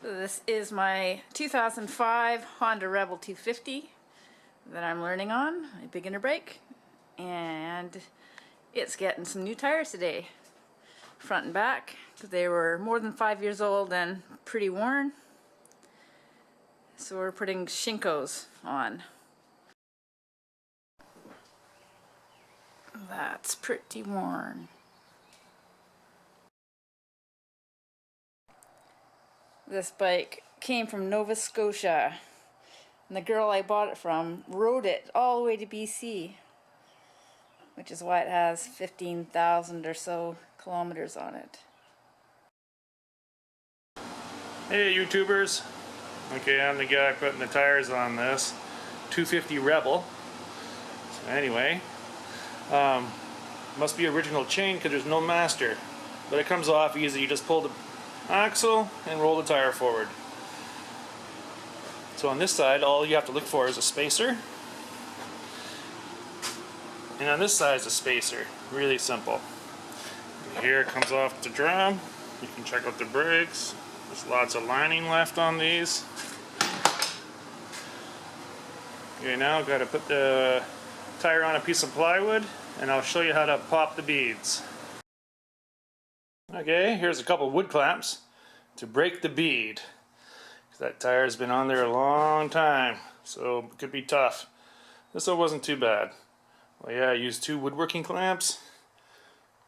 This is my 2005 Honda Rebel 250 that I'm learning on, a beginner brake, and it's getting some new tires today, front and back, because they were more than 5 years old and pretty worn. So we're putting Shinkos on. That's pretty worn. This bike came from Nova Scotia, and the girl I bought it from rode it all the way to BC, which is why it has 15,000 or so kilometers on it. Hey YouTubers, okay, I'm the guy putting the tires on this 250 Rebel. So anyway, must be original chain because there's no master, but it comes off easy. You just pull the axle and roll the tire forward. So on this side, all you have to look for is a spacer, and on this side is a spacer. Really simple. Here it comes off the drum. You can check out the brakes. There's lots of lining left on these. Okay, now I've got to put the tire on a piece of plywood, and I'll show you how to pop the beads. Okay, here's a couple wood clamps to break the bead. That tire's been on there a long time, so it could be tough. This one wasn't too bad. Well, yeah, I used 2 woodworking clamps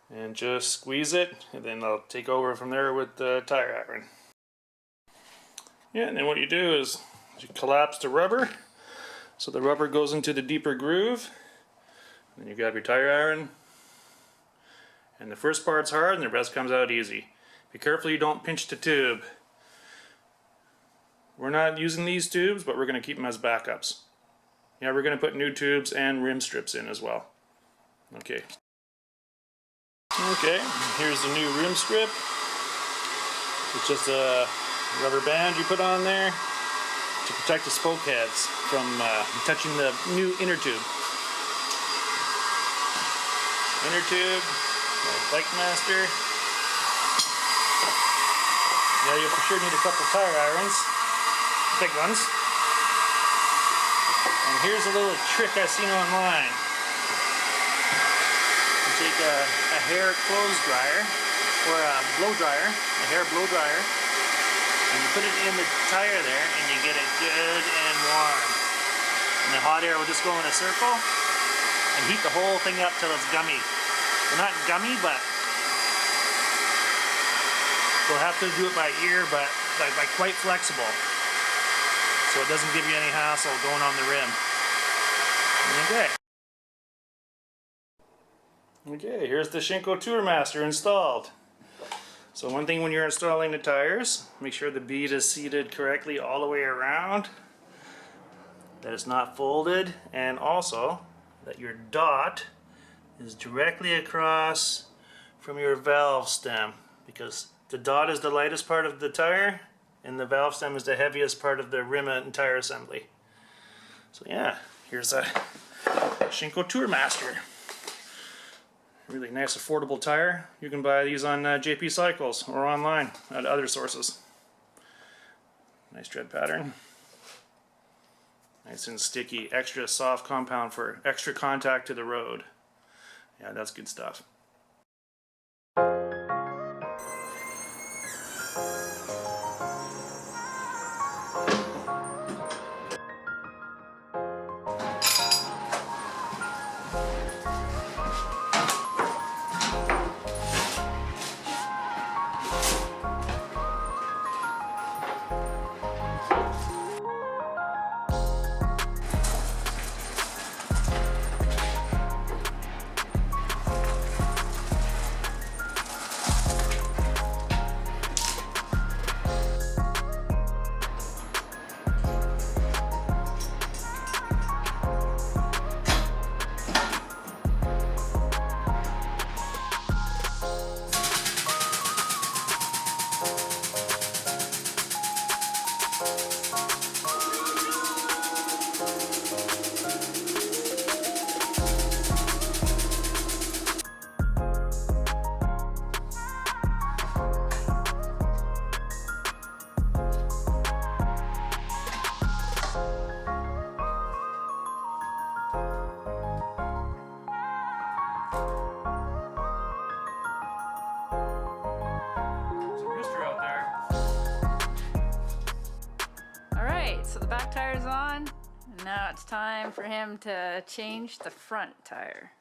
and just squeeze it, and then I'll take over from there with the tire iron. Yeah, and then what you do is you collapse the rubber so the rubber goes into the deeper groove. Then you grab your tire iron, and the first part's hard and the rest comes out easy. Be careful you don't pinch the tube. We're not using these tubes, but we're going to keep them as backups. Yeah, we're going to put new tubes and rim strips in as well. Okay. Okay, here's the new rim strip. It's just a rubber band you put on there to protect the spoke heads from touching the new inner tube. Inner tube, bike master. Yeah, you for sure need a couple tire irons, big ones. And here's a little trick I've seen online. You take a hair clothes dryer, or a blow dryer, a hair blow dryer, and you put it in the tire there, and you get it good and warm. And the hot air will just go in a circle and heat the whole thing up till it's gummy. Well, not gummy, but we'll have to do it by ear, but quite flexible, so it doesn't give you any hassle going on the rim. Okay. Okay, here's the Shinko Tourmaster installed. So one thing when you're installing the tires, make sure the bead is seated correctly all the way around, that it's not folded, and also that your dot is directly across from your valve stem, because the dot is the lightest part of the tire and the valve stem is the heaviest part of the rim and tire assembly. So yeah, here's a Shinko Tourmaster. Really nice affordable tire. You can buy these on J&P Cycles or online at other sources. Nice tread pattern. Nice and sticky, extra soft compound for extra contact to the road. Yeah, that's good stuff. So the back tire's on, and now it's time for him to change the front tire.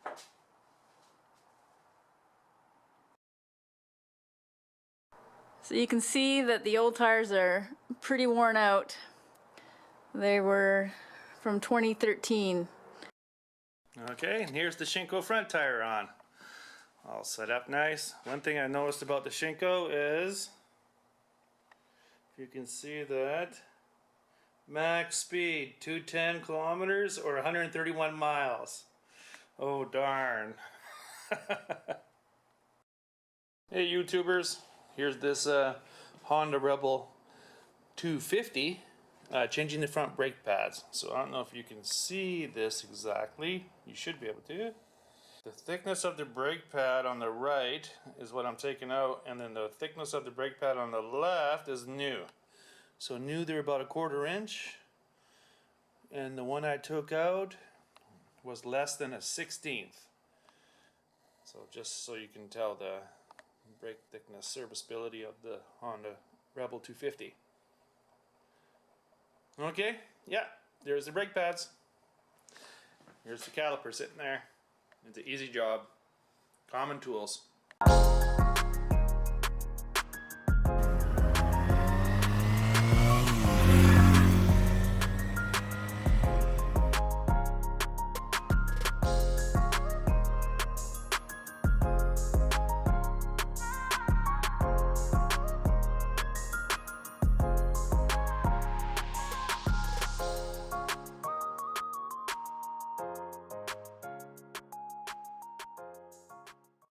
So you can see that the old tires are pretty worn out. They were from 2013. Okay, and here's the Shinko front tire on. All set up nice. One thing I noticed about the Shinko is, if you can see that, max speed 210 kilometers or 131 miles. Oh darn. Hey YouTubers, here's this Honda Rebel 250 changing the front brake pads. So I don't know if you can see this exactly. You should be able to. The thickness of the brake pad on the right is what I'm taking out, and then the thickness of the brake pad on the left is new. So new, they're about 1/4 inch, and the one I took out was less than a 1/16. So just so you can tell the brake thickness serviceability of the Honda Rebel 250. Okay, yeah, there's the brake pads. Here's the caliper sitting there. It's an easy job. Common tools.